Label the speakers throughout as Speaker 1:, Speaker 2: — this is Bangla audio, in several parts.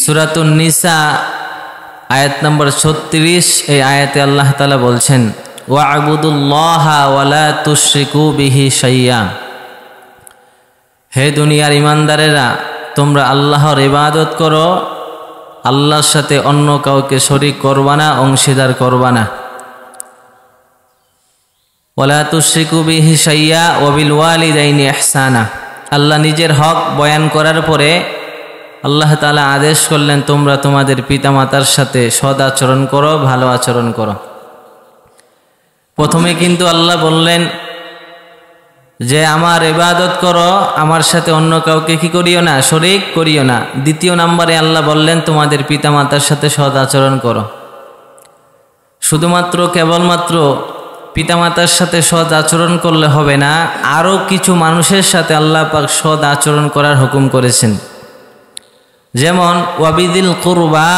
Speaker 1: সূরাতুন নিসা আয়াত নম্বর 36। এই আয়াতে আল্লাহ তাআলা বলছেন, ওয়া'বুদুল্লাহা ওয়া লা তুশরিকু বিহি শাইয়্যা। হে দুনিয়ার ইমানদারেরা, তোমরা আল্লাহর ইবাদত করো, আল্লাহর সাথে অন্য কাউকে শরীক করবা না, অংশীদার করবা না। ওয়া লা তুশরিকু বিহি শাইয়্যা ওয়া বিল ওয়ালিদাইনি ইহসানা। আল্লাহ নিজের হক বয়ান করার পরে আল্লাহ তাআলা আদেশ করলেন, তোমরা তোমাদের পিতামাতার সাথে সৎ আচরণ করো, ভালো আচরণ করো। প্রথমে কিন্তু আল্লাহ বললেন যে আমার ইবাদত করো, আমার সাথে অন্য কাউকে কি করিও না, শরীক করিও না। দ্বিতীয় নম্বরে আল্লাহ বললেন তোমাদের পিতামাতার সাথে সৎ আচরণ করো। শুধুমাত্র কেবলমাত্র পিতামাতার সাথে সৎ আচরণ করলে হবে না, আরও কিছু মানুষের সাথে আল্লাহ পাক সৎ আচরণ করার হুকুম করেছেন। যেমন ওয়াবিদিল কুরবা,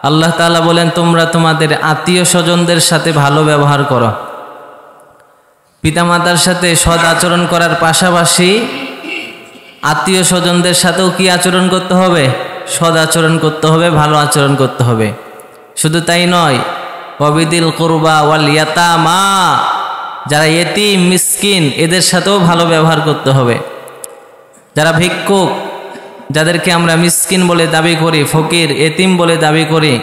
Speaker 1: আল্লাহ তাআলা বলেন তোমরা তোমাদের আত্মীয় স্বজনদের সাথে ভালো ব্যবহার করো। পিতামাতার সাথে সৎ আচরণ করার পাশাপাশি আত্মীয় স্বজনদের সাথেও কি আচরণ করতে হবে? সৎ আচরণ করতে হবে, ভালো আচরণ করতে হবে। শুধু তাই নয়, ওয়াবিদিল কুরবা ওয়াল ইয়াতামা, যারা ইয়েতিম মিসকিন এদের সাথেও ভালো ব্যবহার করতে হবে। যারা ভিক্ষুক, যাদেরকে আমরা মিসকিন বলে দাবি করি, ফকির এতিম বলে দাবি করি,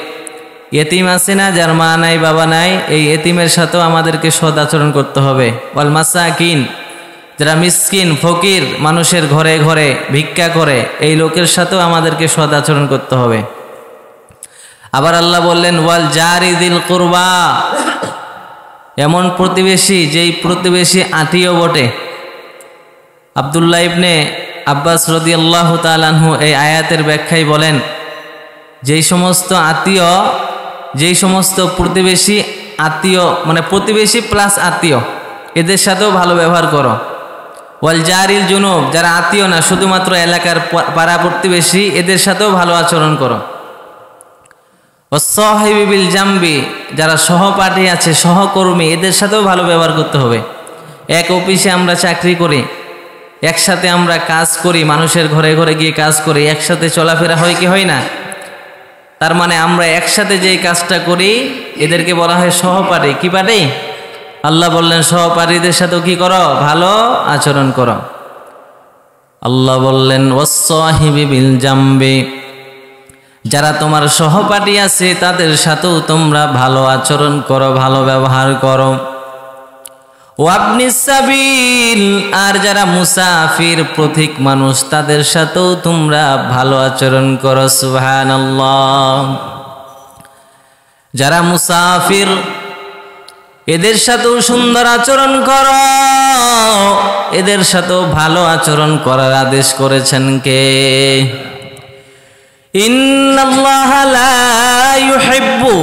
Speaker 1: এতিম আছে না যার মা নাই বাবা নাই, এই এতিমের সাথেও আমাদেরকে সৎ আচরণ করতে হবে। ওয়াল মাসাকিন, যারা মিসকিন ফকির মানুষের ঘরে ঘরে ভিক্ষা করে, এই লোকের সাথেও আমাদেরকে সৎ আচরণ করতে হবে। আবার আল্লাহ বললেন ওয়াল জারি দিল কুরবা, এমন প্রতিবেশী যেই প্রতিবেশী আত্মীয় বটে। আব্দুল্লাহ ইবনে আব্বাস রাদিয়াল্লাহু তাআলা আনহু এই আয়াতের ব্যাখ্যায় বলেন, যেই সমস্ত আত্মীয়, যেই সমস্ত প্রতিবেশী আত্মীয়, মানে প্রতিবেশী প্লাস আত্মীয়, এদের সাথেও ভালো ব্যবহার করো। ওয়াল জারিল জুনুব, যারা আত্মীয় না শুধুমাত্র এলাকার পাড়া প্রতিবেশী, এদের সাথেও ভালো আচরণ করো। ওয়াসসাহিবি বিল জামবি, যারা সহপাঠী আছে সহকর্মী, এদের সাথেও ভালো ব্যবহার করতে হবে। এক অফিসে আমরা চাকরি করি, একসাথে আমরা কাজ করি, মানুষের ঘরে ঘরে গিয়ে কাজ করি, একসাথে চলাফেরা হয় কি হয় না? তার মানে আমরা একসাথে যেই কাজটা করি এদেরকে বলা হয় সহপাঠী। কি পাঠী? আল্লাহ বললেন সহপাঠীদের সাথেও কি করো? ভালো আচরণ করো। আল্লাহ বললেন ওয়াসসাহিবি বিল জামবি, যারা তোমার সহপাঠী আছে তাদের সাথেও তোমরা ভালো আচরণ করো, ভালো ব্যবহার করো। ওয়াবনিস সাবিল, আর যারা মুসাফির পথিক মানুষ তাদের সাথেও তোমরা ভালো আচরণ করো। সুবহানাল্লাহ। যারা মুসাফির এদের সাথেও সুন্দর আচরণ করো, এদের সাথেও ভালো আচরণ করার আদেশ করেছেন কে? ইন্নাল্লাহা লা ইউহিব্বু,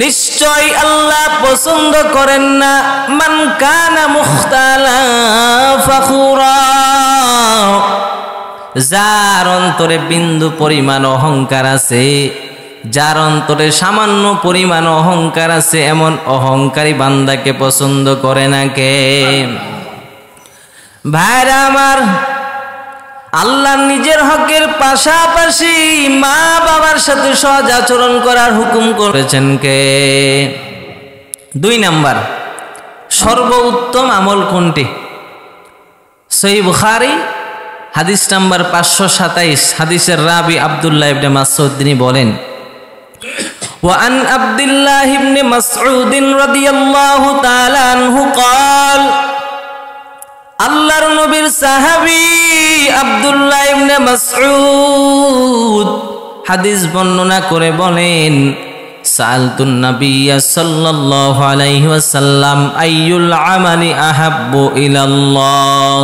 Speaker 1: নিশ্চয় আল্লাহ পছন্দ করেন না মান কানা মুখতালা ফখুরা, যার অন্তরে বিন্দু পরিমাণ অহংকার আছে, যার অন্তরে সামান্য পরিমাণ অহংকার আছে, এমন অহংকারী বান্দাকে পছন্দ করে না কে? ভাইরা আমার, আল্লাহ নিজের হকের পাশাপাশি মা বাবার সাথে সৎ আচরণ করার হুকুম করেছেন কে? 2 নাম্বার, সর্বোত্তম আমল কোনটি? সহিহ বুখারী হাদিস নাম্বার 527, হাদিসের রাবি আব্দুল্লাহ ইবনে মাসউদ, তিনি বলেন ওয়া আন আব্দুল্লাহ ইবনে মাসউদ রাদিয়াল্লাহু তাআলা আনহু قال, আল্লাহর নবীর সাহাবী আব্দুল্লাহ ইবনে মাসউদ হাদিস বর্ণনা করে বলেন, সাআলতুন নাবিয়্যা সাল্লাল্লাহু আলাইহি ওয়াসাল্লাম আইয়ুল আমালি আহাব্বু ইলাল্লাহ।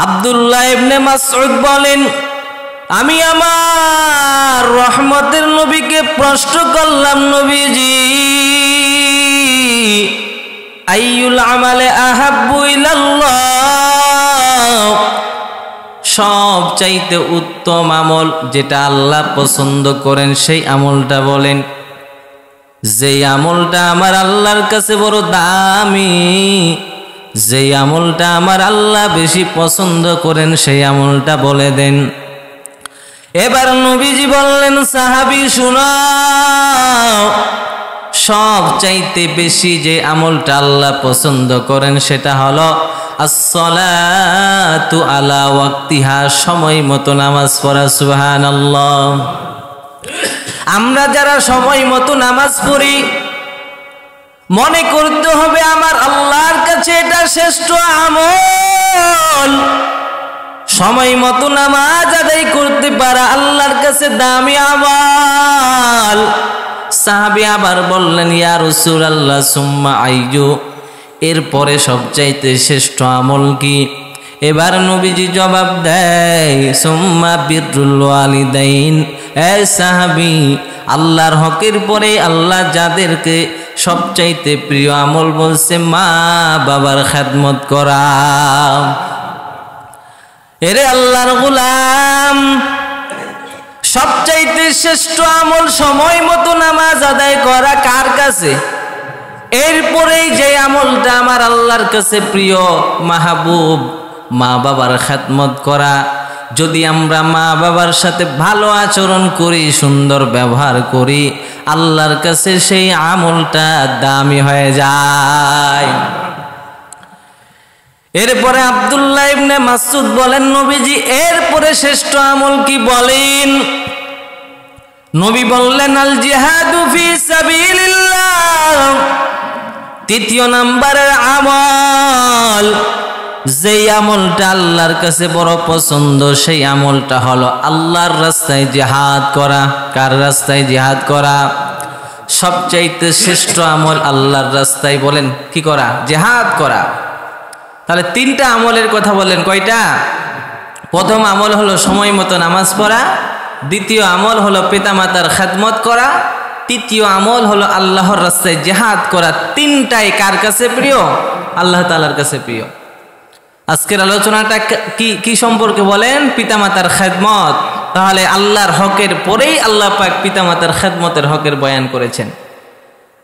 Speaker 1: আব্দুল্লাহ ইবনে মাসউদ বলেন, আমি আমার রহমতের নবীকে প্রশ্ন করলাম, নবীজি আইয়ুল আমালে আহাব্বু ইলাল্লাহ, সব চাইতে উত্তম আমল যেটা আল্লাহ পছন্দ করেন সেই আমলটা বলেন। যেই আমলটা আমার আল্লাহর কাছে বড় দামি, যেই আমলটা আমার আল্লাহ বেশি পছন্দ করেন সেই আমলটা বলে দেন। এবার নবীজি বললেন, সাহাবী শুনো, সব চাইতে বেশি যে আমলটা আল্লাহ পছন্দ করেন সেটা হলো আসসালাতু আলা ওয়াক্তিহা, সময় মতো নামাজ পড়া। সুবহানাল্লাহ। আমরা যারা সময় মতো নামাজ পড়ি, মনে করতে হবে আমার আল্লাহর কাছে এটা শ্রেষ্ঠ আমল। সময় মতো নামাজ আদায় করতে পারা আল্লাহর কাছে দামি আমল। সাহাবী আবার বললেন, ইয়া রাসূলুল্লাহ সুম্মা আইয়ু, এরপরে সবচাইতে শ্রেষ্ঠ আমল কি? এবার নবীজি জবাব দেয়, সুম্মা বিররুল ওয়ালিদাইন। এ সাহাবী, আল্লাহর হকের পরে আল্লাহ যাদেরকে সবচাইতে প্রিয় আমল বলছে মা বাবার খেদমত করা। এরে আল্লাহর গোলাম, সবচাইতে শ্রেষ্ঠ আমল সময় মতো নামাজ আদায় করা কার কাছে? এরপরেই যে আমলটা আমার আল্লাহর কাছে প্রিয় মাহবুব, মা বাবার খেদমত করা। যদি আমরা মা বাবার সাথে ভালো আচরণ করি, সুন্দর ব্যবহার করি, আল্লাহর কাছে সেই আমলটা দামি হয়ে যায়। এরপরে আব্দুল্লাহ ইবনে মাসউদ বলেন, নবীজি এরপরে শ্রেষ্ঠ আমল কি বলেন? নবী বললেন, আল জিহাদু ফি সাবিলিল্লাহ। তৃতীয় নাম্বারের আমল, যেই আমলটা আল্লাহর কাছে বড় পছন্দ, সেই আমলটা হলো আল্লাহর রাস্তায় জিহাদ করা। কার রাস্তায় জিহাদ করা? সবচাইতে শ্রেষ্ঠ আমল আল্লাহর রাস্তায় বলেন কি করা? জিহাদ করা। তাহলে তিনটা আমলের কথা বলেন, কয়টা? প্রথম আমল হলো সময় মতো নামাজ পড়া, দ্বিতীয় আমল হলো পিতামাতার খেদমত করা, তৃতীয় আমল হলো আল্লাহর রাস্তায় জিহাদ করা। তিনটাই কার কাছে প্রিয়? আল্লাহ তাআলার কাছে প্রিয়। আজকের আলোচনাটা কি সম্পর্কে বলেন? পিতামাতার খেদমত। তাহলে আল্লাহর হকের পরেই আল্লাহ পাক পিতামাতার খেদমতের হকের বয়ান করেছেন।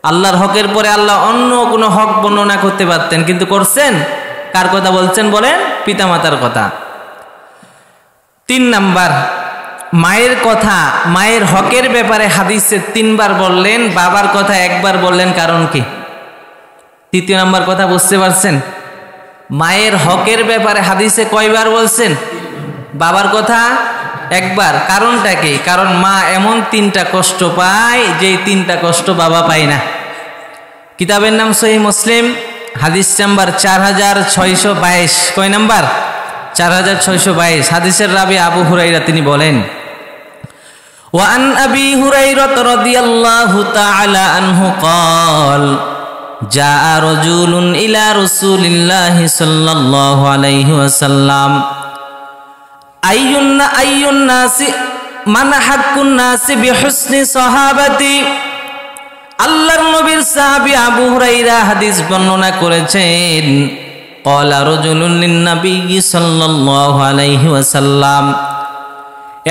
Speaker 1: আল্লাহর হকের পরে আল্লাহ অন্য কোনো হক বর্ণনা করতে পারতেন, কিন্তু করছেন কার কথা বলছেন বলেন? পিতামাতার কথা। 3 নাম্বার, মায়ের কথা, মায়ের হকের ব্যাপারে হাদিসে 3 বার বললেন, বাবার কথা 1 বার বললেন। কারণ কি? তৃতীয় নাম্বার কথা বুঝতে পারছেন? মায়ের হকের ব্যাপারে হাদিসে কয়বার বলছেন? বাবার কথা 1 বার। কারণটা কি? কারণ মা এমন 3টা কষ্ট পায় যেই 3টা কষ্ট বাবা পায় না। কিতাবের নাম সহিহ মুসলিম, হাদিস নাম্বার 4622। কয় নাম্বার? 4622। হাদিসের রাবি আবু হুরাইরা, তিনি বলেন, ওয়ান আবি হুরাইরা রাদিয়াল্লাহু তাআলা আনহু ক্বাল জাআ রাজুলুন ইলা রাসূলিল্লাহি সাল্লাল্লাহু আলাইহি ওয়াসাল্লাম আইয়ুন নাসি মান হাক্কুন নাসি বিহুসনি সাহাবাতি। আল্লাহর নবীর সাহাবী আবু হুরাইরা হাদিস বর্ণনা করেছেন, ক্বালা রাজুলুন লিন-নবী সাল্লাল্লাহু আলাইহি ওয়াসাল্লাম,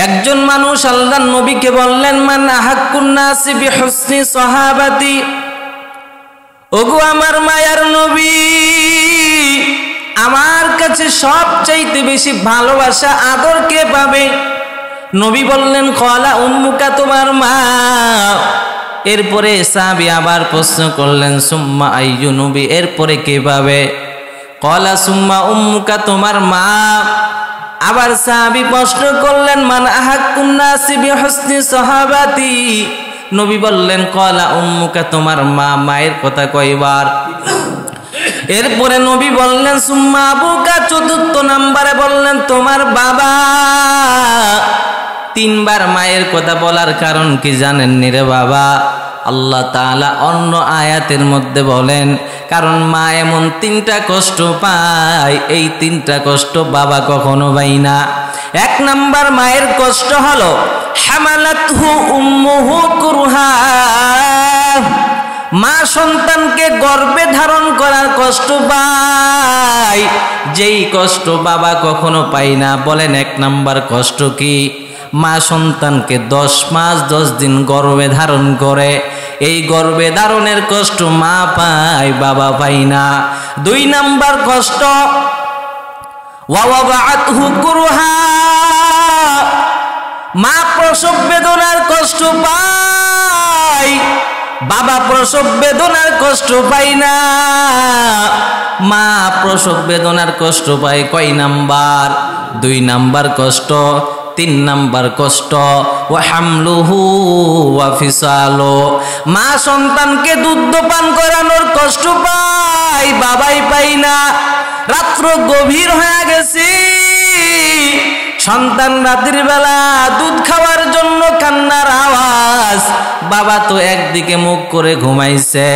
Speaker 1: একজন মানুষ আল্লাহর নবীকে বললেন, মান হাক্কুন নাসি বিহুসনি সাহাবাতি। ওগো আমার মায়ার নবী, আমার কাছে সবচাইতে বেশি ভালোবাসা আদর কে পাবে? নবী বললেন, ক্বালা উম্মুকা, তোমার মা। এরপরে সাহাবী আবার প্রশ্ন করলেন, সুম্মা আইয়ু, নবী এরপরে কে পাবে? ক্বালা সুম্মা উম্মুকা, তোমার মা। আবার সাহাবী প্রশ্ন করলেন, মান আহাক্কুন নাসি বিহুসনি সাহাবাতি। নবী বললেন, ক্বালা উম্মুকা, তোমার মা। মায়ের কথা কয়বার? এরপরে নবী বললেন, সুম্মা আবুকা। 4র্থ নাম্বারে বললেন, তোমার বাবা। 3 বার মায়ের কথা বলার কারণ কি জানেন নি রে বাবা? আল্লাহ তাআলা অন্য আয়াতের মধ্যে বলেন, কারণ মা এমন 3টা কষ্ট পায়, এই 3টা কষ্ট বাবা কখনো পায় না। 1 নাম্বার মায়ের কষ্ট হলো হামালাতহু উম্মুহু কুরহা, মা সন্তানকে গর্ভে ধারণ করার কষ্ট পায়, যেই কষ্ট বাবা কখনো পায় না। বলেন 1 নাম্বার কষ্ট কি? মা সন্তানকে 10 মাস 10 দিন গর্ভে ধারণ করে, এই গর্ভে ধারণের কষ্ট মা পায়, বাবা পায় না। 2 নাম্বার কষ্ট ওয়া ওয়াদাআতহু কুরহা, মা প্রসব বেদনার কষ্ট পায়, বাবা প্রসব বেদনার কষ্ট পায় না। মা প্রসব বেদনার কষ্ট পায় কয় নাম্বার? 2 নাম্বার কষ্ট। 3 নাম্বার কষ্ট ওয়া হামলুহু ওয়া ফিসালু, মা সন্তানকে দুধ পান করানোর কষ্ট পায়, বাবাই পায় না। রাত্র গভীর হয়ে গেছে, সন্তান রাতের বেলা দুধ খাওয়ার জন্য কান্নার আওয়াজ, বাবা তো একদিকে মুখ করে ঘুমাইছে।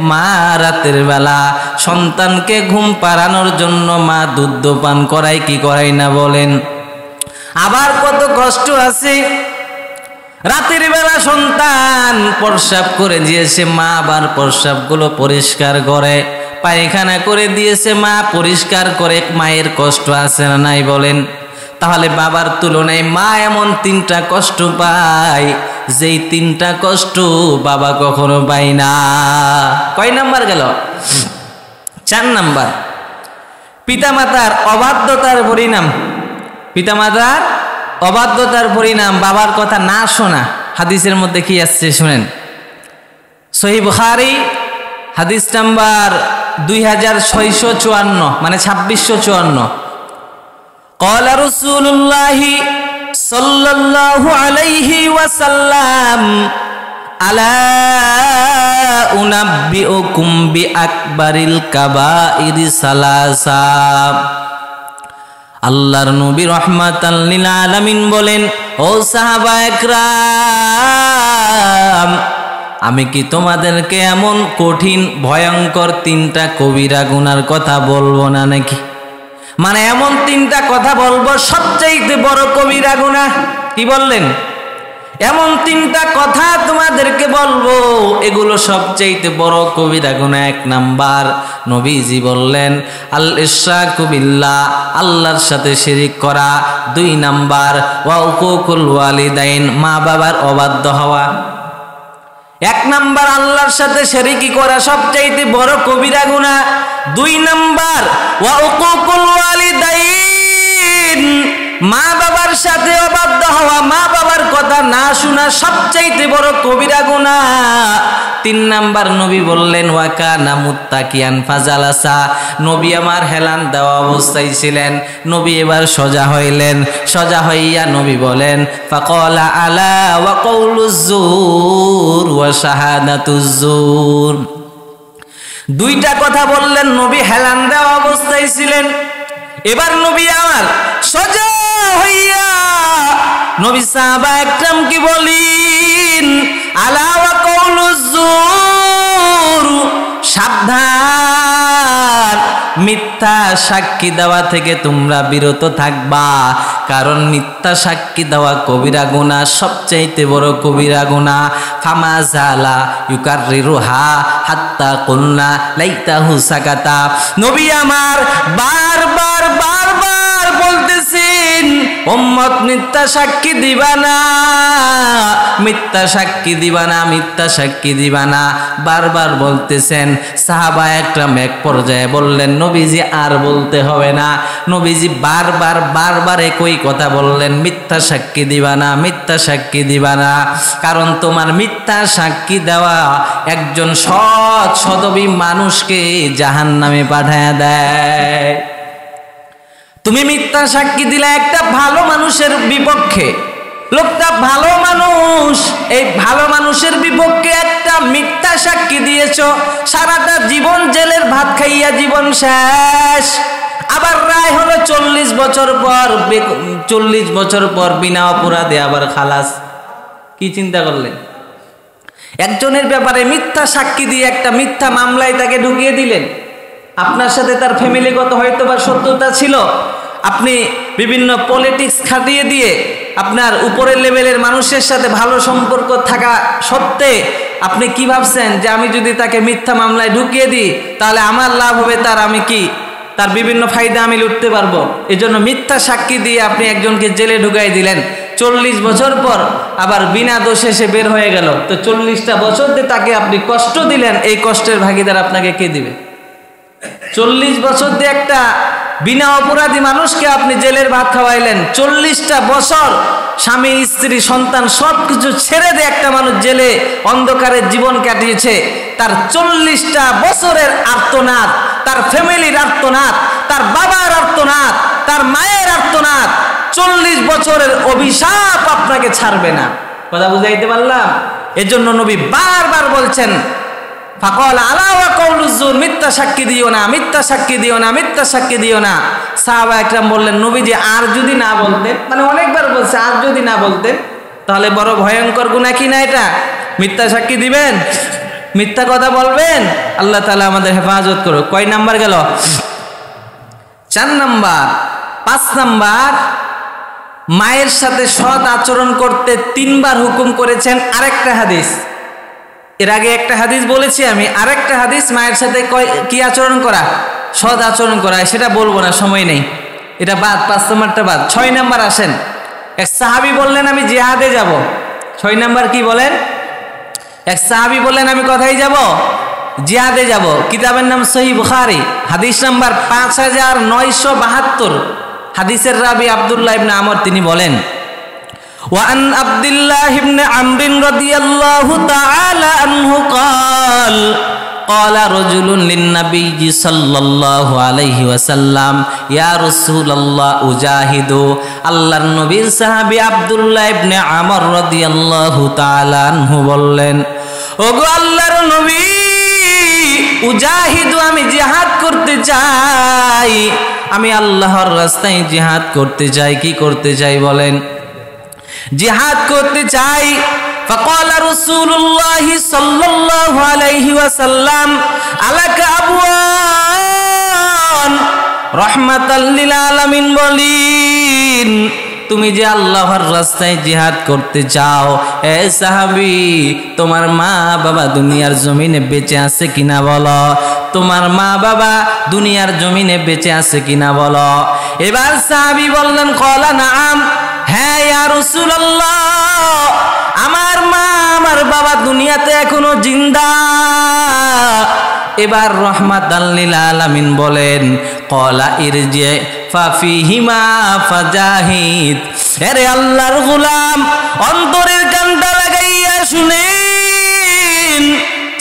Speaker 1: মা রাতের বেলা সন্তানকে ঘুম পাড়ানোর জন্য মা দুধ পান করায় কি করায় না বলেন? আবার কত কষ্ট আছে, রাতের বেলা সন্তান প্রস্রাব করে দিয়েছে, মা আবার প্রস্রাবগুলো পরিষ্কার করে, পায়খানা করে দিয়েছে, মা পরিষ্কার করে। মায়ের কষ্ট আছে না নাই বলেন? তাহলে বাবার তুলনায় মা এমন 3টা কষ্ট পায়, যেই 3টা কষ্ট বাবা কখনো পায় না। কয় নাম্বার গেল? 4 নাম্বার, পিতামাতার অবাধ্যতার পরিণাম। পিতামাতার অবাধ্যতার পরিণাম বাবার কথা না শোনা। হাদিসের মধ্যে কি আসছে শুনেন, সহিহ বুখারী হাদিস নাম্বার 2654, মানে 2654। قال رسول الله صلى الله عليه وسلم ألا أنبئكم بأكبر الكبائر ثلاثة। আল্লাহর নবী রাহমাতাল লিল আলামিন বলেন, ও সাহাবা একরাম, আমি কি তোমাদেরকে এমন কঠিন ভয়ঙ্কর 3টা কবিরা গুনার কথা বলবো না নাকি? মানে এমন 3টা কথা বলবো সবচেয়ে বড় কবিরা গুনাহ। কি বললেন? এমন 3টা কথা তোমাদেরকে বলবো, এগুলো সবচেয়ে বড় কবিরা গুনাহ। 1 নাম্বার নবীজি বললেন আল ইশরাকু বিল্লাহ, আল্লাহর সাথে শিরিক করা। 2 নাম্বার ওয়া উকুকুল ওয়ালিদাইন, মা বাবার অবাধ্য হওয়া। 1 নাম্বার আল্লাহর সাথে শিরকি করা সবচেয়ে বড় কবিরা গুনাহ। 2 নাম্বার ওয়া উকুকুল ওয়ালিদাইন, মা বাবার সাথে অবাধ্য হওয়া, মা বাবার কথা না শোনা সবচেয়ে বড় কবিরা গুনাহ। 3 নাম্বার নবী বললেন ওয়া কানা মুত্তাকিয়ান ফাজালাসা, নবী আমার হেলান দেওয়া অবস্থায় ছিলেন, নবী এবার সোজা হইলেন। সোজা হইয়া নবী বলেন ফাকালা আলা ওয়া কাউলুজ জুর ওয়া শাহাদাতুজ জুর। 2টা কথা বললেন, নবী হেলান দেওয়া অবস্থায় ছিলেন। এবার নবী আমার সোজা হইয়া নবী সাহাবা একরাম কি বলেন, আলা ওয়া কাউলুজ জুর, সাবধান, মিথ্যা সাক্ষী দেওয়া থেকে তোমরা বিরত থাকবা, কারণ মিথ্যা সাক্ষী দেওয়া কবিরা গুনাহ, সবচেয়ে বড় কবিরা গুনাহ। ফামা জালা ইউকাররিরুহা হাত্তা কুলনা লাইতাহু সাকাতা, নবী আমার বারবার বারবার বলতেছেন উম্মত মিথ্যা সাক্ষী দিবা না, মিথ্যা সাক্ষী দিবা না, মিথ্যা সাক্ষী দিবা না, বারবার বলতেছেন। সাহাবা একরাম এক পর্যায়ে বললেন নবীজি আর বলতে হবে না। নবীজি বারবার বারবার একই কথা বললেন, মিথ্যা সাক্ষী দিবা না, মিথ্যা সাক্ষী দিবা না, কারণ তোমার মিথ্যা সাক্ষী দেওয়া একজন সৎ সদবী মানুষকে জাহান্নামে পাঠায় দেয়। তুমি মিথ্যা সাক্ষী দিলে একটা ভালো মানুষের বিপক্ষে, লোকটা ভালো মানুষ, এই ভালো মানুষের বিপক্ষে একটা মিথ্যা সাক্ষী দিয়েছো, সারাটা জীবন জেলের ভাত খাইয়া জীবন শেষ। আবার রায় হলো 40 বছর পর, 40 বছর পর বিনা অপরাধে আবার খালাস। কি চিন্তা করলেন? একজনের ব্যাপারে মিথ্যা সাক্ষী দিয়ে একটা মিথ্যা মামলায় তাকে ঢুকিয়ে দিলেন। আপনার সাথে তার ফ্যামিলিগত হয়তো বা শত্রুতা ছিল, আপনি বিভিন্ন পলিটিক্স খাটিয়ে দিয়ে আপনার উপরের লেভেলের মানুষের সাথে ভালো সম্পর্ক থাকা সত্ত্বে আপনি কি ভাবছেন যে আমি যদি তাকে মিথ্যা মামলায় ঢুকিয়ে দিই তাহলে আমার লাভ হবে, তার আমি কি তার বিভিন্ন ফায়দা আমি লুটতে পারবো। এজন্য মিথ্যা সাক্ষী দিয়ে আপনি একজনকে জেলে ঢুকাই দিলেন। 40 বছর পর আবার বিনা দোষে সে বের হয়ে গেল, তো 40টা বছর দিয়ে তাকে আপনি কষ্ট দিলেন, এই কষ্টের ভাগিদার আপনাকে কে দিবে? 40 বছর দিয়ে একটা বিনা অপরাধী মানুষকে আপনি জেলের ভাত খাওয়াইলেন। 40টা বছর স্বামী স্ত্রী সন্তান সবকিছু ছেড়ে দিয়ে একটা মানুষ জেলে অন্ধকারের জীবন কাটিয়েছে। তার 40টা বছরের আর্তনাদ, তার ফ্যামিলির আর্তনাদ, তার বাবার আর্তনাদ, তার মায়ের আর্তনাদ, 40 বছরের অভিশাপ আপনাকে ছাড়বে না। কথা বুঝাইতে পারলাম? এজন্য নবী বারবার বলছেন, ফাকাল আলা ওয়া কাউলুজুর, মিথ্যা সাক্ষী দিও না, মিথ্যা সাক্ষী দিও না, মিথ্যা সাক্ষী দিও না। সাহাবা একরাম বললেন, নবীজি আর যদি না বলতেন, মানে অনেকবার বলছে আর যদি না বলতেন, তাহলে বড় ভয়ঙ্কর গুনাহ কি না এটা? মিথ্যা সাক্ষী দিবেন, মিথ্যা কথা বলবেন। আল্লাহ তাআলা আমাদের হেফাজত করুক। কয় নাম্বার গেল? 4 নাম্বার। 5 নাম্বার, মায়ের সাথে সৎ আচরণ করতে 3 বার হুকুম করেছেন। আরেকটা হাদিস, এর আগে একটা হাদিস বলেছি আমি, আরেকটা হাদিস মায়ের সাথে কি আচরণ করা? সৎ আচরণ করা। সেটা বলবো না, সময় নেই, এটা বাদ। 5 নাম্বারটা বাদ। 6 নাম্বার আসেন। এক সাহাবী বললেন আমি জিহাদে যাব। 6 নাম্বার কি বলেন? এক সাহাবী বললেন আমি কোথায় যাব? জিহাদে যাব। কিতাবের নাম সহিহ বুখারী, হাদিস নাম্বার 5972। হাদিসের রাবি আব্দুল্লাহ ইবনে আমর, তিনি বলেন, وعن عبد الله بن عمرو رضي الله تعالى عنه قال قال رجل للنبي صلى الله عليه وسلم يا رسول الله أجاهد। আল্লাহর নবীর সাহাবী আব্দুল্লাহ ইবনে আমর রাদিয়াল্লাহু তাআলা আনহু বললেন, ওগো আল্লাহর নবী, উজাহিদু, আমি জিহাদ করতে চাই, আমি আল্লাহর রাস্তায় জিহাদ করতে চাই। কি করতে চাই বলেন? জিহাদ করতে চাই। ফাকালা রাসূলুল্লাহ সাল্লাল্লাহু আলাইহি ওয়াসাল্লাম আলাকা আবওয়ান রাহমাতাল লিল আলামিন, বলেন তুমি যে আল্লাহর রাস্তায় জিহাদ করতে চাও, এ সাহাবী, তোমার মা বাবা দুনিয়ার জমিনে বেঁচে আছে কিনা বলো? তোমার মা বাবা দুনিয়ার জমিনে বেঁচে আছে কিনা বলো? এবার সাহাবী বললেন, ক্বালা নাআম, হ্যাঁ ইয়া রাসূলুল্লাহ, আমার মা আমার বাবা দুনিয়াতে এখনো জিন্দা। এবার রাহমাতাল লিল আলামিন বলেন, ক্বালা ইরজি ফাফিহিমা ফাজাহিদ। আরে আল্লাহর গোলাম, অন্তরের কানটা লাগাইয়া শুনেন।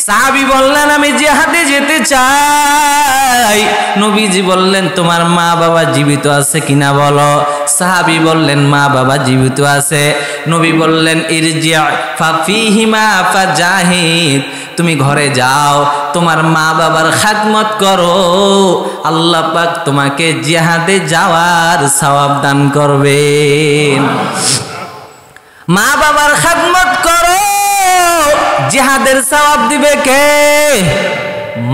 Speaker 1: সাহাবী বললেন আমি জিহাদে যেতে চাই। নবীজি বললেন তোমার মা বাবা জীবিত আছে কিনা বলো? সাহাবী বললেন মা বাবা জীবিত আছে। নবী বললেন ইরজি ফাফিহিমা ফাজাহিদ, তুমি ঘরে যাও, তোমার মা বাবার খাদমত করো, আল্লাহ পাক তোমাকে জিহাদে যাওয়ার সওয়াব দান করবেন। মা বাবার খাদমত করো, জিহাদের সওয়াব দিবে কে?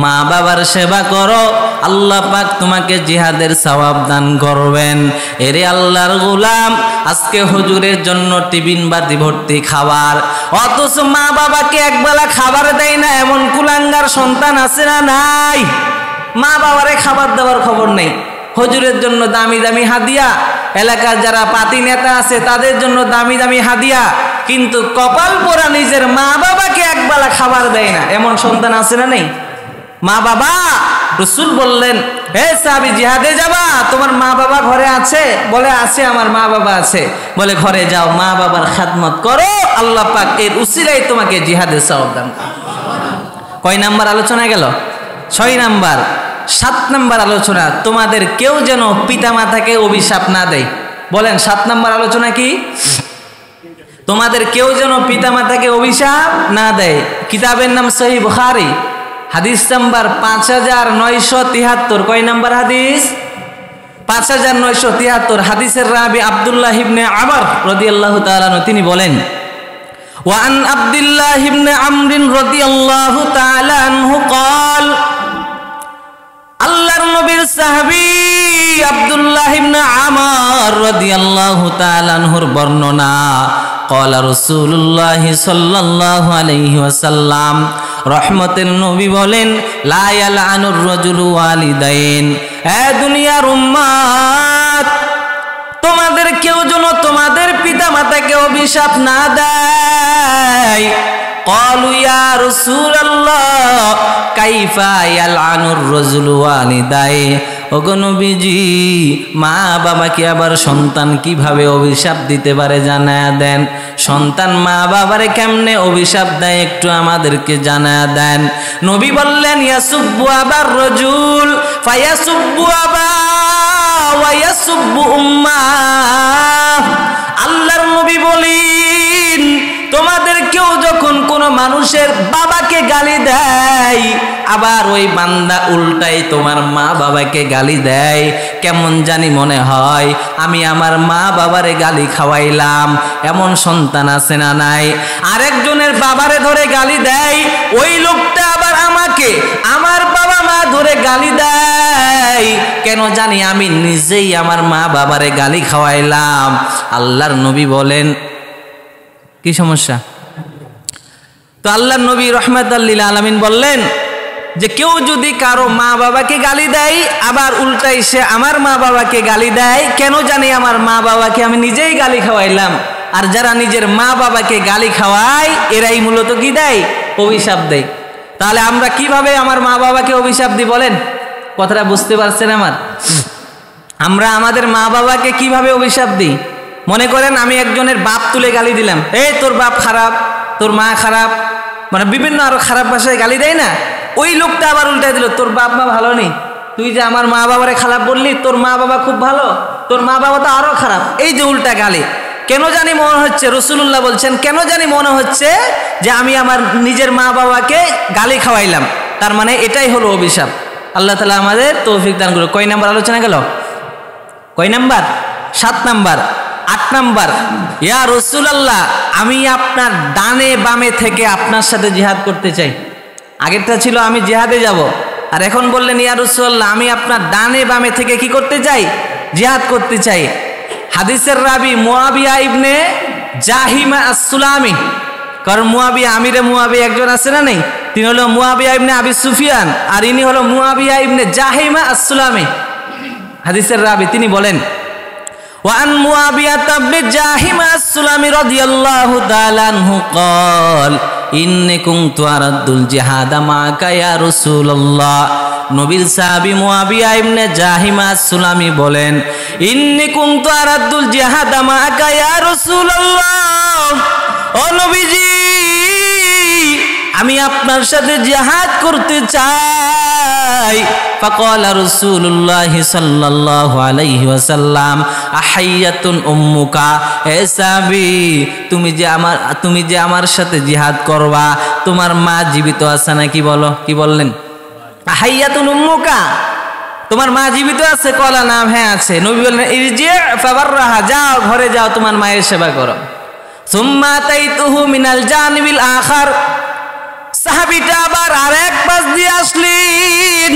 Speaker 1: মা বাবার সেবা করো, আল্লাহ পাক তোমাকে জিহাদের সওয়াব দান করবেন। এরে আল্লাহর গোলাম, আজকে হুজুরের জন্য টিফিন বাতি ভর্তি খাবার, অথচ মা বাবাকে একবেলা খাবার দেয় না, এমন কুলাঙ্গার সন্তান আছে না নাই? মা বাবারে খাবার দেওয়ার খবর নেই। হুজুরের জন্য দামি দামি হাদিয়া, এলাকার যারা পাতি নেতা আছে তাদের জন্য দামি দামি হাদিয়া, কিন্তু কপাল পোড়া নিজের মা বাবাকে একবেলা খাবার দেয় না, এমন সন্তান আছে না নেই? মা বাবা, রাসূল বললেন হে সাহাবী, জিহাদে যাবা? তোমার মা বাবা ঘরে আছে? বলে আছে, আমার মা বাবা আছে। বলে ঘরে যাও, মা বাবার খাদমত করো, আল্লাহ পাক এর উসিলায় তোমাকে জিহাদের সওয়াব দান করবেন। কয় নাম্বার আলোচনা গেল? 6 নাম্বার। 7 নাম্বার আলোচনা, তোমাদের কেউ যেন পিতামাতাকে অভিশাপ না দেয়। বলেন 7 নাম্বার আলোচনা কি? তোমাদের কেউ যেন পিতামাতাকে অভিশাপ না দেয়। কিতাবের নাম সহিহ বুখারী, হাদিস নাম্বার 5973। কয় নাম্বার হাদিস? 5973। হাদিসের রাবি আব্দুল্লাহ ইবনে আমর রাদিয়াল্লাহু তাআলা আনহু, তিনি বলেন, ওয়া আন আব্দুল্লাহ ইবনে আমর রাদিয়াল্লাহু তাআলা আনহু قال, আল্লাহর নবীর সাহাবী আব্দুল্লাহ ইবনে আমর রাদিয়াল্লাহু তাআলা আনহুর বর্ণনা, ক্বালা রাসূলুল্লাহ সাল্লাল্লাহু আলাইহি ওয়াসাল্লাম, রহমতের নবী বলেন, লা ইয়ালআনুর রাজুলু ওয়ালিদাইন। এ দুনিয়ার উম্মত, তোমাদের কেউ যেন তোমাদের পিতামাতাকে অভিশাপ না দেয়। ক্বালু ইয়া রাসূলুল্লাহ কাইফা ইয়ালআনুর রাজুলু ওয়ালিদাই। ওগো নবীজি, মা বাবাকে আবার সন্তান কিভাবে অভিশাপ দিতে পারে জানায়া দেন। সন্তান মা বাবারে কেমনে অভিশাপ দেয় একটু আমাদেরকে জানায়া দেন। নবী বললেন, ইয়াসুব্বু আবার রাজুল ফায়াসুব্বু আবা ওয়া ইয়াসুব্বু উম্মা। আল্লাহর নবী বলেন, তোমাদের কেউ যখন কোনো মানুষের বাবাকে গালি দেয়, আবার ওই বান্দা উল্টাই তোমার মা বাবাকে গালি দেয়, কেমন জানি মনে হয় আমি আমার মা বাবারে গালি খাওয়াইলাম। এমন সন্তান আছে না নাই? আরেকজনের বাবারে ধরে গালি দেয়, ওই লোকটা আবার আমাকে আমার বাবা মা ধরে গালি দেয়, কেন জানি আমি নিজেই আমার মা বাবারে গালি খাওয়াইলাম। আল্লাহর নবী বলেন, কি সমস্যা? তো আল্লাহর নবী রাহমাতাল লিল আলামিন বললেন যে কেউ যদি কারো মা বাবাকে গালি দেয়, আবার উল্টাই সে আমার মা বাবাকে গালি দেয়, কেন জানি আমার মা বাবাকে আমি নিজেই গালি খাওয়াইলাম। আর যারা নিজের মা বাবাকে গালি খাওয়ায় এরাই মূলত কি দেয়? অভিশাপ দেয়। তাহলে আমরা কিভাবে আমার মা বাবাকে অভিশাপ দিই বলেন? কথাটা বুঝতে পারছেন আমার? আমরা আমাদের মা বাবাকে কিভাবে অভিশাপ দিই? মনে করেন আমি একজনের বাপ তুলে গালি দিলাম, এই তোর বাপ খারাপ, তোর মা খারাপ, মানে বিভিন্ন আরো খারাপ ভাষায় গালি দেয় না? ওই লোকটা আবার উল্টাই দিল, তোর বাপ মা ভালো নেই, তুই যে আমার মা বাবারে খারাপ বললি, তোর মা বাবা খুব ভালো, তোর মা বাবা তো আরো খারাপ। এই যে উল্টা গালি, কেন জানি মনে হচ্ছে, রাসূলুল্লাহ বলছেন, কেন জানি মনে হচ্ছে যে আমি আমার নিজের মা বাবাকে গালি খাওয়াইলাম, তার মানে এটাই হলো অভিশাপ। আল্লাহ তাআলা আমাদের তৌফিক দান করুন। কয় নাম্বার আলোচনা গেল? কয় নাম্বার? 7 নাম্বার। 8 নাম্বার, ইয়া রাসূলুল্লাহ, আমি আপনার ডানে বামে থেকে আপনার সাথে জিহাদ করতে চাই। আগেরটা ছিল আমি জিহাদে যাব, আর এখন বললেন ইয়া রাসূলুল্লাহ, আমি আপনার ডানে বামে থেকে কি করতে চাই? জিহাদ করতে চাই। হাদিসের রাবি মুয়াবিয়া ইবনে জাহিমা আস-সুলামি, কারণ মুয়াবিয়া, আমিরে মুয়াবিয়া একজন আছে না নেই? তিনি হলো মুয়াবিয়া ইবনে আবি সুফিয়ান, আর ইনি হলো মুয়াবিয়া ইবনে জাহিমা আস-সুলামি, হাদিসের রাবি। তিনি বলেন, وعن معاوية بن جاهمة السلمي رضي الله تعالى عنه قال إني كنت أرد الجهاد معك يا رسول الله। নবীর সাহাবী মুয়াবিয়া ইবনে জাহিমা আস-সুলামি বলেন, ইন্নী কুনতু আরাদ্দুল জিহাদ মাআকা ইয়া রাসূলুল্লাহ, ও নবীজি, আমি আপনার সাথে জিহাদ করতে চাই। ফাকালা রাসূলুল্লাহ সাল্লাল্লাহু আলাইহি ওয়াসাল্লাম, আহাইয়াতুন উম্মুকা, হে সাহাবী, তুমি যে আমার সাথে জিহাদ করবা, তোমার মা জীবিত আছে নাকি বলো? কি বললেন? আহাইয়াতুন উম্মুকা, তোমার মা জীবিত আছে? কলা নাম, হ্যাঁ আছে। নবী বললেন, ইরজি ফাবাররাহা, যাও ঘরে যাও, তোমার মায়ের সেবা করো। সুম্মা তাইতুহু মিনাল জানিবিল আখার, সাহাবীটা আবার আরেক পাশ দিয়ে আসলেন,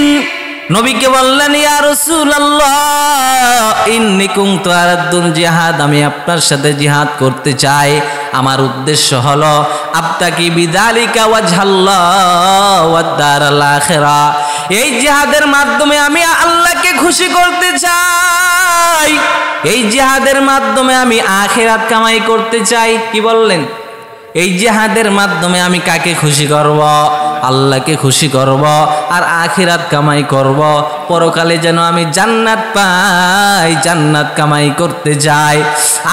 Speaker 1: নবীকে বললেন, ইয়া রাসূলুল্লাহ, ইন্নী কুনতু আরাদ্দুল জিহাদ, আমি আপনার সাথে জিহাদ করতে চাই। আমার উদ্দেশ্য হলো আবতাকি বিযালিকা ওয়াজহাল্লাহ ওয়াদ দারাল আখিরা, এই জিহাদের মাধ্যমে আমি আল্লাহকে খুশি করতে চাই, এই জিহাদের মাধ্যমে আমি আখিরাত কামাই করতে চাই। কি বললেন? এই জিহাদের মাধ্যমে আমি কাকে খুশি করব? আল্লাহকে খুশি করব, আর আখিরাত কামাই করব, পরকালে যেন আমি জান্নাত পাই, জান্নাত কামাই করতে যাই।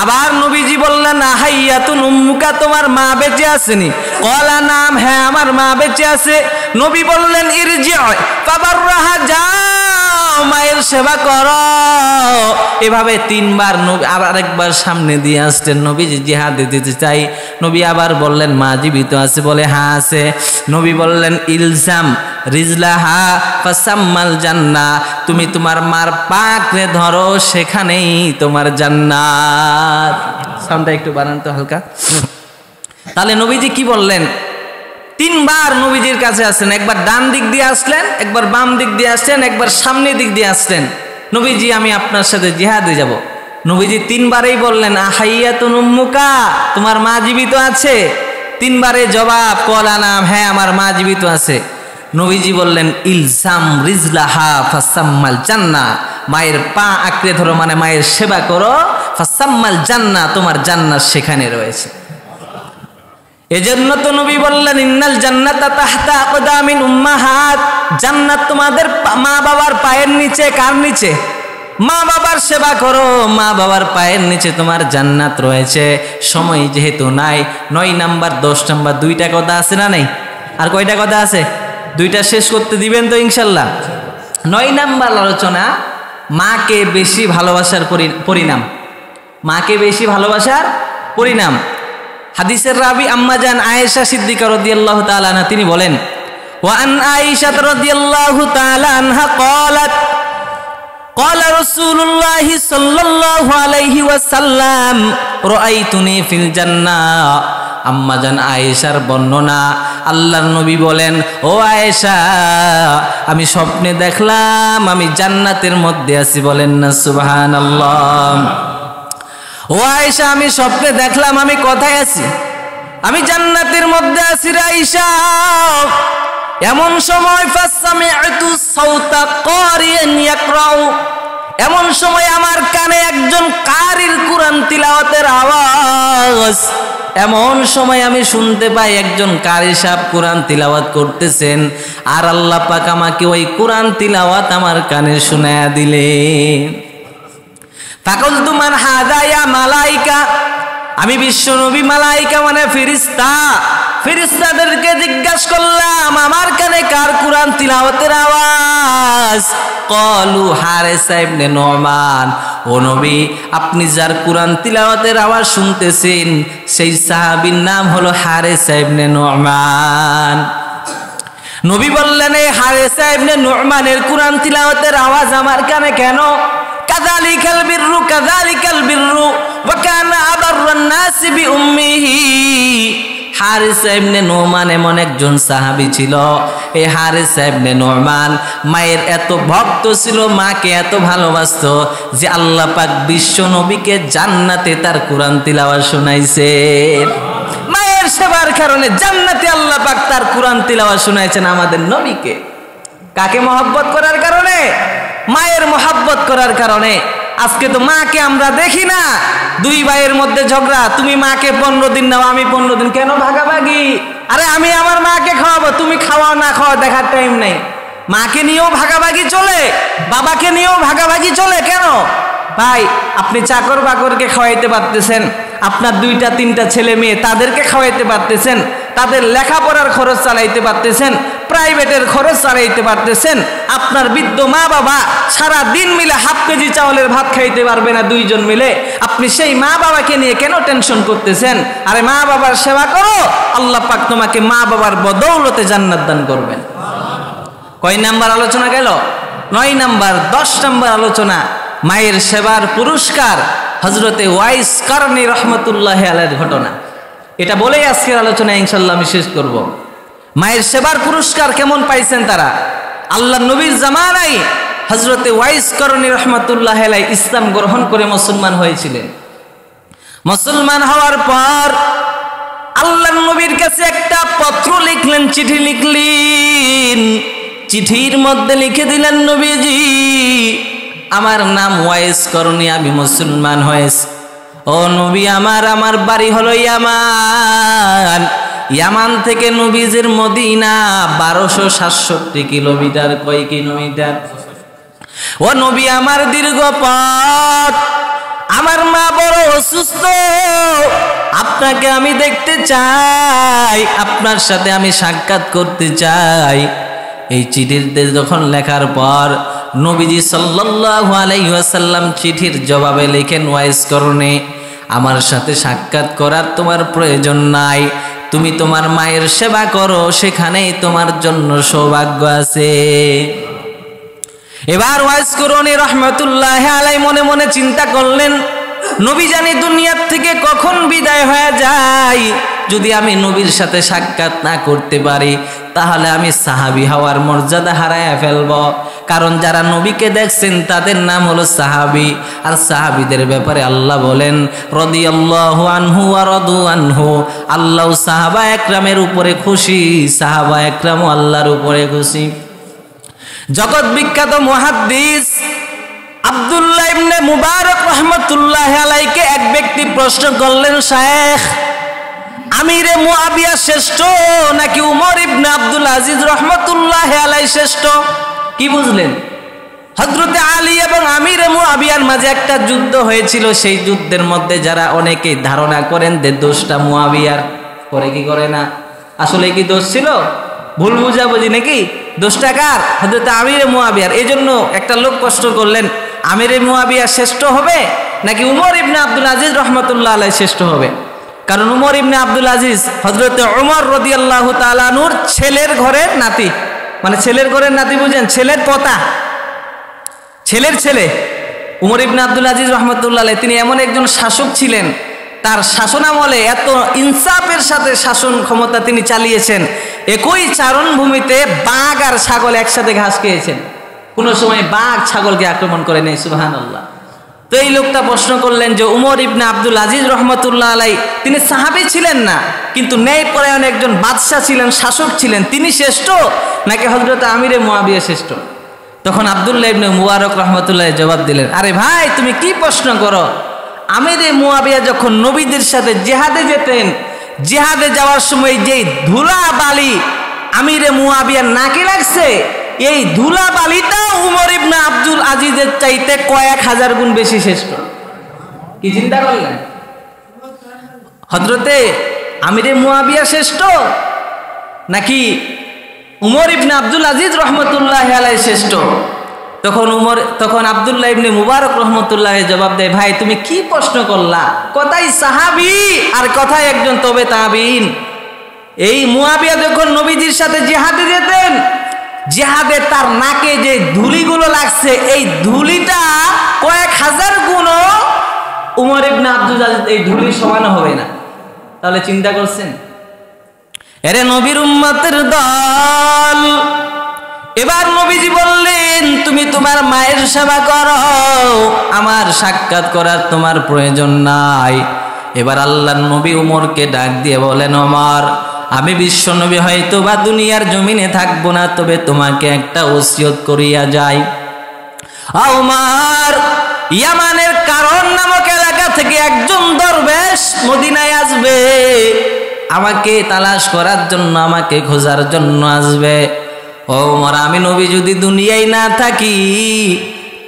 Speaker 1: আবার নবীজি বললেন, আহাইয়াতুন উম্মুকা, তোমার মা বেঁচে আসেনি? কলা নাম, হ্যাঁ আমার মা বেঁচে আছে। নবী বললেন, ইরজি ফাবাররাহা, যাও মায়ের সেবা করো। এভাবে 3 বার নবী আরেকবার সামনে দিয়ে আসলেন, নবীজি জিহাদে দিতে চাই। নবী আবার বললেন, মা জীবিত আছে? বলে হ্যাঁ আছে। নবী বললেন, ইলজাম রিজলাহা ফাসাম্মাল জান্নাহ, তুমি তোমার মার পাকড়ে ধরো, সেখানেই তোমার জান্নাত। সাউন্ডটা একটু বাড়ান তো হালকা। তাহলে নবীজি কি বললেন? 3 বার নবীজির কাছে আসলেন, একবার ডান দিক দিয়ে আসলেন, একবার বাম দিক দিয়ে আসলেন, একবার সামনের দিক দিয়ে আসলেন। নবীজি, আমি আপনার সাথে জিহাদে যাব। নবীজি 3 বারেই বললেন, আহাইয়াতুন উম্মুকা, তোমার মা জীবিত আছে? 3 বারে জবাব, কলা নাম, হ্যাঁ আমার মা জীবিত আছে। নবীজি বললেন, ইলজাম রিজলাহা ফাসাম্মাল জান্নাহ, মায়ের পা আঁকড়ে ধরো, মানে মায়ের সেবা করো, ফাসাম্মাল জান্নাহ, তোমার জান্নাত সেখানে রয়েছে। এজন্য তো নবী বললেন, ইন্নাল জান্নাতা তাহতা আকদামিল উম্মাহাত, জান্নাত তোমাদের মা বাবার পায়ের নিচে। কার নিচে? মা বাবার সেবা করো, মা বাবার পায়ের নিচে তোমার জান্নাত রয়েছে। সময় যেহেতু নাই, 9 নাম্বার 10 নাম্বার 2টা কথা আছে না নেই? আর কয়টা কথা আছে? 2টা শেষ করতে দিবেন তো ইনশাল্লাহ? 9 নাম্বার আলোচনা, মাকে বেশি ভালোবাসার পরিণাম। মাকে বেশি ভালোবাসার পরিণাম। হাদিসের রাবি আম্মা জান আয়েশা সিদ্দিকা রাদিয়াল্লাহু তাআলা আনহা তিনি বলেন, ওয়া আন আয়েশা রাদিয়াল্লাহু তাআলা আনহা ক্বালাত قال رسول الله صلى الله عليه وسلم رأيتني في الجنة। আম্মা জান আয়েশার বর্ণনা, আল্লাহর নবী বলেন, ও আয়েশা, আমি স্বপ্নে দেখলাম আমি জান্নাতের মধ্যে আছি। বলেন না সুবহানাল্লাহ। ও আয়েশা, আমি স্বপ্নে দেখলাম আমি কোথায় আছি? আমি জান্নাতের মধ্যে আছি রে আয়েশা। এমন সময় ফাসামি'তু সাউতা কারিয়ান ইয়াকরাউ, এমন সময় আমার কানে একজন কারির কুরআন তিলাওয়াতের আওয়াজ। এমন সময় আমি শুনতে পাই একজন কারি সাহেব কুরআন তিলাওয়াত করতেছেন, আর আল্লাহ পাক আমাকে ওই কুরআন তিলাওয়াত আমার কানে শোনায়া দিলেন। ফাকুলতু মান হাযা ইয়া মালাইকা, আমি বিশ্বনবী, মালাইকা মানে ফেরেশতা, ফেরেশতাদেরকে জিজ্ঞাসা করলাম আমার কানে কার কুরআন তিলাওয়াতের আওয়াজ? ক্বালু হারিসা ইবনে নুমান, ও নবী, আপনি যার কুরআন তিলাওয়াতের আওয়াজ শুনতেছেন সেই সাহাবীর নাম হলো হারিসা ইবনে নুমান। নবী বললেন, এই হারিসা ইবনে নুমানের কুরআন তিলাওয়াতের আওয়াজ আমার কানে কেন? কাযালিকাল বিররু কাযালিকাল বিররু ওয়া কানা আবাররান নাসি বিউম্মিহি। হারিসা ইবনে নুমান এমন একজন সাহাবী ছিল, এই হারিসা ইবনে নুমান মায়ের এত ভক্ত ছিল, মাকে এত ভালোবাসতো যে আল্লাহ পাক বিশ্ব নবীকে জান্নাতে তার কুরআন তিলাওয়াত শোনাইছেন। মায়ের সেবার কারণে জান্নাতে আল্লাহ পাক তার কুরআন তিলাওয়াত শোনাইছেন আমাদের নবীকে। কাকে মহব্বত করার কারণে? মায়ের মহব্বত করার কারণে। আজকে তো মাকে আমরা দেখি না, 2 ভাইয়ের মধ্যে ঝগড়া, তুমি মাকে 15 দিন নাও, আমি 15 দিন, কেন ভাগাভাগি? আরে আমি আমার মাকে খাওয়াবো, তুমি খাওয়াও না খাওয়া দেখার টাইম নেই। মাকে নিয়েও ভাগাভাগি চলে, বাবাকে নিয়েও ভাগাভাগি চলে। কেন ভাই? আপনি চাকর বাকরকে খাওয়াইতে পারতেছেন, আপনার 2টা 3টা ছেলে মেয়ে তাদেরকে খাওয়াইতে পারতেছেন, তাদের লেখাপড়ার খরচ চালাইতে পারতেছেন, প্রাইভেটের খরচ চালাইতে পারতেছেন। আপনার বৃদ্ধ মা বাবা সারা দিন মিলে 1/2 কেজি চাউলের ভাত খাইতে পারবে না 2 জন মিলে, আপনি সেই মা বাবাকে নিয়ে কেন টেনশন করতেছেন? আরে মা বাবার সেবা করো, আল্লাহ পাক তোমাকে মা বাবার বদৌলতে জান্নাত দান করবেন। কয় নাম্বার আলোচনা গেল? 9 নাম্বার। 10 নাম্বার আলোচনা, মায়ের সেবার পুরস্কার, হযরতে ওয়াইস কারনী রহমাতুল্লাহি আলাইহির ঘটনা। এটা বলেই আজকের আলোচনা ইনশাআল্লাহ আমি শেষ করব। মায়ের সেবার পুরস্কার কেমন পাইছেন তারা? আল্লাহ নবীর জামানায় হযরতে ওয়াইস কারনী রহমাতুল্লাহি আলাইহি ইসলাম গ্রহণ করে মুসলমান হয়েছিলেন। মুসলমান হওয়ার পর আল্লাহ নবীর কাছে একটা পত্র লিখলেন, চিঠি লিখলেন। চিঠির মধ্যে লিখে দিলেন, নবীজি, আমার নাম ওয়াইস কারনী, আমি মুসলমান হয়েছি। ও নবী আমার বাড়ি হলো ইয়ামান। ইয়ামান থেকে নবীজির মদিনা 1267 কিলোমিটার। কয় কিলোমিটার? ও নবী, আমার দীর্ঘ পথ, আমার মা বড় অসুস্থ, আপনাকে আমি দেখতে চাই, আপনার সাথে আমি সাক্ষাৎ করতে চাই। এই চিঠিতে যখন লেখার পর নবীজি সাল্লাল্লাহু আলাইহি ওয়াসাল্লাম চিঠির জবাবে লিখেন, ওয়াইস কারনী, আমার সাথে সাক্ষাৎ করার তোমার প্রয়োজন নাই, তুমি তোমার মায়ের সেবা করো, সেখানেই তোমার জন্য সৌভাগ্য আছে। এবার ওয়াইস কারনী রহমাতুল্লাহি আলাইহি মনে মনে চিন্তা করলেন, নবী জানি দুনিয়ার থেকে কখন বিদায় হয়ে যায়, যদি আমি নবীর সাথে সাক্ষাৎ না করতে পারি তাহলে আমি সাহাবী হওয়ার মর্যাদা হারায় ফেলব। কারণ যারা নবীকে দেখছেন তাদের নাম হলো সাহাবী, আর সাহাবীদের ব্যাপারে আল্লাহ বলেন, রাদিয়াল্লাহু আনহু ওয়া রাদু আনহু, আল্লাহ সাহাবা একরামের উপরে খুশি, সাহাবা একরাম আল্লাহর উপরে খুশি। জগৎ বিখ্যাত মুহাদ্দিস আব্দুল্লাহ ইবনে মুবারক রহমাতুল্লাহি আলাইহিকে এক ব্যক্তি প্রশ্ন করলেন, শায়েখ, আমিরে মুআবিয়া শ্রেষ্ঠ নাকি উমর ইবনে আব্দুল আজিজ রহমতুল্লাহ আলাইহি শ্রেষ্ঠ? কি বুঝলেন? হযরতে আলী এবং আমিরে মুআবিয়ার মাঝে একটা যুদ্ধ হয়েছিল। সেই যুদ্ধের মধ্যে যারা অনেকেই ধারণা করেন যে দোষটা মুআবিয়ার, করে কি করে না, আসলে কি দোষ ছিল? ভুল বুঝাবুঝি নাকি? দোষটা কার? হযরতে আমিরে মুআবিয়ার। এই জন্য একটা লোক প্রশ্ন করলেন, আমিরে মুআবিয়া শ্রেষ্ঠ হবে নাকি উমর ইবনে আব্দুল আজিজ রহমতুল্লাহ আলাইহি শ্রেষ্ঠ হবে? কারণ উমর ইবনে আব্দুল আজিজ হযরতে উমর রাদিয়াল্লাহু তাআলা আনহুর ছেলের ঘরের নাতি, মানে ছেলের ঘরের নাতি বুঝেন, ছেলের পোতা, ছেলের ছেলে। উমর ইবনে আব্দুল আজিজ রহমতুল্লাহ আলাইহি তিনি এমন একজন শাসক ছিলেন, তার শাসনামলে এত ইনসাফের সাথে শাসন ক্ষমতা তিনি চালিয়েছেন। একই চারণভূমিতে বাঘ আর ছাগল একসাথে ঘাস খেয়েছেন, কোনো সময় বাঘ ছাগলকে আক্রমণ করে নেই। সুবহানাল্লাহ। তো এই লোকটা প্রশ্ন করলেন যে উমর ইবনে আব্দুল আজিজ রহমতুল্লাহ আলাইহি তিনি সাহাবী ছিলেন না, কিন্তু ন্যায়পরায়ণ একজন বাদশা ছিলেন, শাসক ছিলেন, তিনি শ্রেষ্ঠ নাকি হযরত আমিরে মুআবিয়া শ্রেষ্ঠ? তখন আব্দুল্লাহ ইবনে মুবারক রহমতুল্লাহ জবাব দিলেন, আরে ভাই তুমি কি প্রশ্ন করো? আমিরে মুআবিয়া যখন নবীদের সাথে জিহাদে যেতেন, জিহাদে যাওয়ার সময় যেই ধুলা বালি আমিরে মুআবিয়ার নাকে লাগছে, এই ধুলা বালিটা উমর ইবনে আব্দুল আজিজের চাইতে কয়েক হাজার গুণ বেশি শ্রেষ্ঠ। কি চিন্তা করলেন? হযরতে আমিরে মুআবিয়া শ্রেষ্ঠ নাকি উমর ইবনে আব্দুল আজিজ রহমতুল্লাহ আলাইহি শ্রেষ্ঠ? তখন আব্দুল্লাহ ইবনে মুবারক রহমতুল্লাহ জবাব দেয়, ভাই তুমি কি প্রশ্ন করলা? কথাই সাহাবী আর কথাই একজন তবে তাবিঈন। এই মুআবিয়া যখন নবীজির সাথে জিহাদে যেতেন, জিহাদে তার নাকে যে ধুলিগুলো লাগছে, এই ধুলিটা কয়েক হাজার গুণ উমর ইবনে আব্দুল আজিজ এই ধুলির সমান হবে না। তাহলে চিন্তা করছেন? এরে নবীর উম্মতের দল, এবার নবীজি বললেন তুমি তোমার মায়ের সেবা করো, আমার সাক্ষাৎ করার তোমার প্রয়োজন নাই। এবার আল্লাহর নবী উমরকে ডাক দিয়ে বলেন, ওমর আমি বিশ্ব নবী হয়তো বা দুনিয়ার জমিনে থাকবো না, তবে তোমাকে একটা ওসিয়ত করিয়া যাই। ওমর, ইয়ামানের কারণ নামক এলাকা থেকে একজন দরবেশ মদিনায় আসবে, আমাকে তালাশ করার জন্য, আমাকে খোঁজার জন্য আসবে। ওমর আমি নবী যদি দুনিয়ায় না থাকি,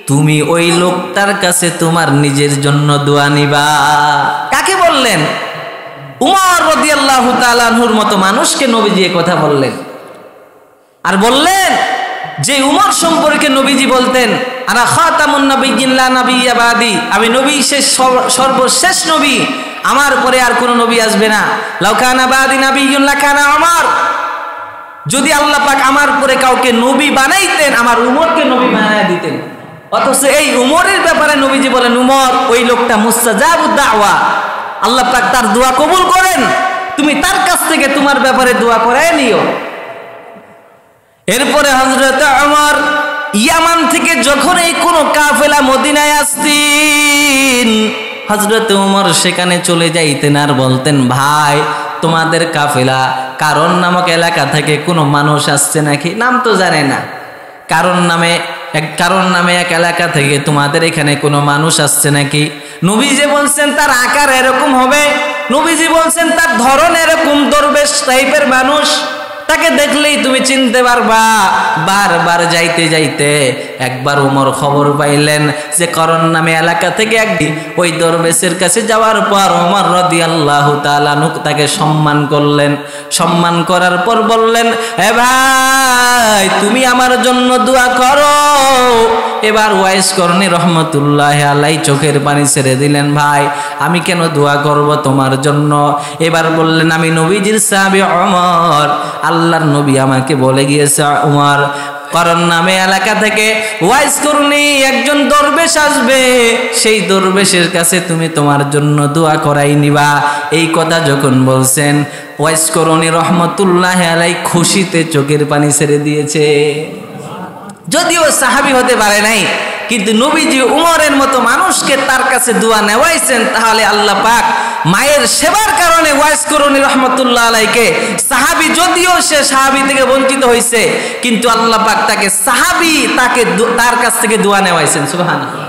Speaker 1: তুমি ওই লোকটার কাছে তোমার নিজের জন্য দোয়া নিবা। কাকে বললেন? উমর রাদিয়াল্লাহু তাআলা আনহুর মতো মানুষকে নবীজি এই কথা বললেন। আর বললেন যে উমর সম্পর্কে নবীজি বলতেন, আনা খাতামুন নাবিয়্যিন লা নাবিয়্যা বাদি, আমি নবী শেষ, সর্বশেষ নবী, আমার পরে আর কোনো নবী আসবে না। লাউ কানা বাদি নাবিয়্যুন লাকানা উমর, যদি আল্লাহ পাক আমার পরে কাউকে নবী বানাইতেন, আমার উমরকে নবী বানায় দিতেন। অথচ এই উমরের ব্যাপারে নবীজি বলেন, উমর ওই লোকটা মুস্তাজাবুদ দাওয়া, আল্লাহ পাক তার দোয়া কবুল করেন, তুমি তার কাছ থেকে তোমার ব্যাপারে দোয়া করায় নিও। এরপরে হযরত ওমর ইয়ামান থেকে যখন এই কোনো কাফেলা মদিনায় আসতেন, হযরত ওমর সেখানে চলে যাইতেন আর বলতেন, ভাই তোমাদের কাফেলা কারণ নামক এলাকা থেকে কোনো মানুষ আসছে নাকি? নাম তো জানে না, কারণ নামে এক এলাকা থেকে তোমাদের এখানে কোনো মানুষ আসছে নাকি? নবীজি বলছেন তার আকার এরকম হবে, নবীজি বলছেন তার ধরন এরকম, দরবেশ টাইপের মানুষ, তাকে দেখলেই তুমি চিনতে পারবা। বারবার যাইতে যাইতে একবার ওমর খবর পাইলেন যে করণ নামে এলাকা থেকে একদিন ওই দরবেশের কাছে যাওয়ার পর ওমর রাদিয়াল্লাহু তাআলা তাকে সম্মান করলেন। সম্মান করার পর বললেন, হে ভাই তুমি আমার জন্য দোয়া করো। এবার ওয়াইস করনি রহমতুল্লাহ আলাই চোখের পানি ছেড়ে দিলেন, ভাই আমি কেন দোয়া করব তোমার জন্য? এবার বললেন, আমি নবীজির সাহাবী ওমর, আল্লাহর নবী আমাকে বলে গিয়েছে ওমর, করণ নামে এলাকা থেকে ওয়াইস করনি একজন দরবেশ আসবে, সেই দরবেশের কাছে তুমি তোমার জন্য দোয়া করাই নিবা। এই কথা যখন বলছেন, ওয়াইস করনি রহমতুল্লাহ আলাই খুশিতে চোখের পানি ছেড়ে দিয়েছে। যদিও সাহাবী হতে পারে নাই, কিন্তু নবীজি উমরের মতো মানুষকে তার কাছে দোয়া নেওয়াইছেন, তাহলে আল্লাহ পাক মায়ের সেবার কারণে ওয়াইস করনি রহমতুল্লাহ আলাইকে, সাহাবী যদিও সে সাহাবী থেকে বঞ্চিত হয়েছে, কিন্তু আল্লাহ পাক তাকে সাহাবী, তার কাছ থেকে দোয়া নেওয়াইছেন। সুবহানাল্লাহ।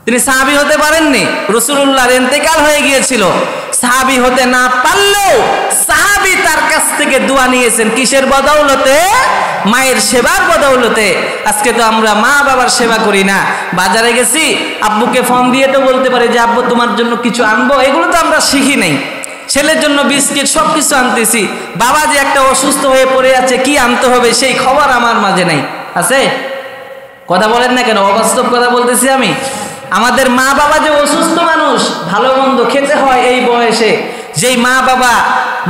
Speaker 1: তিনি সাহাবী হতে পারেননি, রাসূলুল্লাহর ইন্তেকাল হয়ে গিয়েছিল, সাহাবী হতে না পারলেও সাহাবী তার কাছ থেকে দোয়া নিয়েছেন। কিসের বদৌলতে? মায়ের সেবার বদৌলতে। আজকে তো আমরা মা বাবার সেবা করি না। বাজারে গেছি, আব্বুকে ফোন দিয়ে তো বলতে পারি যে আব্বু তোমার জন্য কিছু আনবো, এগুলো তো আমরা শিখি নাই। ছেলের জন্য বিস্কিট সব কিছু আনতেছি, বাবা যে একটা অসুস্থ হয়ে পড়ে আছে কি আনতে হবে সেই খবর আমার মাঝে নাই। আছে? কথা বলেন না কেন? অবাস্তব কথা বলতেছি আমি। আমাদের মা বাবা যে অসুস্থ মানুষ, ভালো মন্দ খেতে হয় এই বয়সে, যেই মা বাবা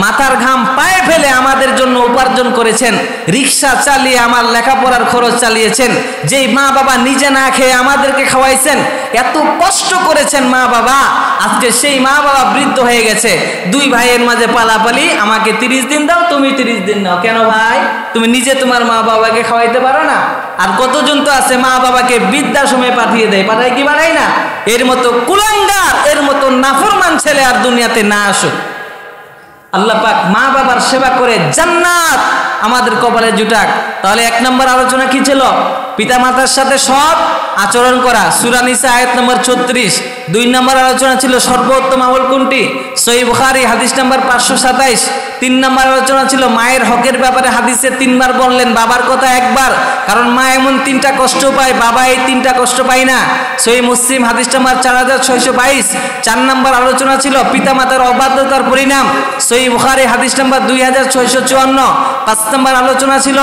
Speaker 1: মাথার ঘাম পায়ে ফেলে আমাদের জন্য উপার্জন করেছেন, রিক্সা চালিয়ে আমার লেখাপড়ার খরচ চালিয়েছেন, যেই মা বাবা নিজে না খেয়ে আমাদেরকে খাওয়াইছেন, এত কষ্ট করেছেন মা বাবা, আজকে সেই মা বাবা বৃদ্ধ হয়ে গেছে। দুই ভাইয়ের মাঝে পালাপালি, আমাকে 30 দিন দাও, তুমি 30 দিন দাও। কেন ভাই? তুমি নিজে তোমার মা বাবাকে খাওয়াইতে পারো না? আর কতজন তো আছে মা বাবাকে বৃদ্ধাশ্রমে পাঠিয়ে দেয়, পাঠায় কি পাঠায় না? এর মতো কুলাঙ্গার, এর মতো নাফরমান ছেলে আর দুনিয়াতে না আসুক। আল্লাহ পাক মা বাবার সেবা করে জান্নাত আমাদের কপালে জুটাক। তাহলে 1 নম্বর আলোচনা কি ছিল? পিতা মাতার সাথে সৎ আচরণ করা, সূরা নিসা আয়াত নম্বর 36। 2 নম্বর আলোচনা ছিল সর্বোত্তম আমল কোনটি? সহিহ বুখারী হাদিস নম্বর 527। 3 নম্বর আলোচনা ছিল মায়ের হকের ব্যাপারে, হাদিসে 3 বার বললেন, বাবার কথা 1 বার, কারণ মা এমন 3টা কষ্ট পায়, বাবা এই 3টা কষ্ট পায় না। সহিহ মুসলিম হাদিস নম্বর 4622। 4 নম্বর আলোচনা ছিল পিতামাতার অবাধ্যতার পরিণাম, সহিহ বুখারী হাদিস নম্বর 2654। 5 নম্বর আলোচনা ছিল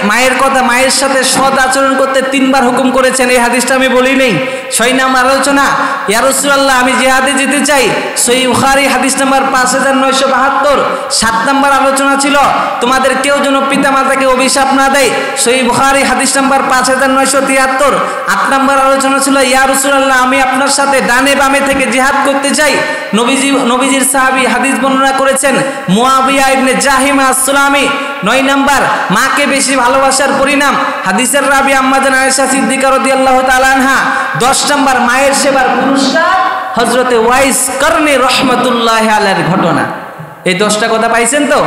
Speaker 1: মায়ের কথা, মায়ের সাথে সৎ আচরণ করতে 3 বার হুকুম করেছেন, এই হাদিসটা আমি বলি নেই। 6 নম্বর আলোচনা, ইয়া রাসূলুল্লাহ আমি জিহাদে যেতে চাই, সহিহ বুখারী হাদিস নম্বর 5972। 7 নম্বর আলোচনা ছিল তোমাদের কেউ যেন পিতা মাতাকে অভিশাপ না দেয়, সহিহ বুখারী হাদিস নম্বর 5973। 8 নম্বর আলোচনা ছিল ইয়া রাসূলুল্লাহ আমি আপনার সাথে ডানে বামে থেকে জিহাদ করতে চাই। নবীজির সাহাবী হাদিস বর্ণনা করেছেন মুয়াবিয়া ইবনে জাহিম আস-সুলামি। 9 নম্বর মাকে বেশি ভালোবাসার পরিণাম, হাদিসের রাবি আম্মা জান আয়েশা সিদ্দিকা রাদিয়াল্লাহু তাআলা আনহা। 10 নম্বর মায়ের সেবার পুরস্কার, হযরতে ওয়াইস করনী রাহমাতুল্লাহি আলাইহির ঘটনা। এই 10টা কথা পাইছেন তো?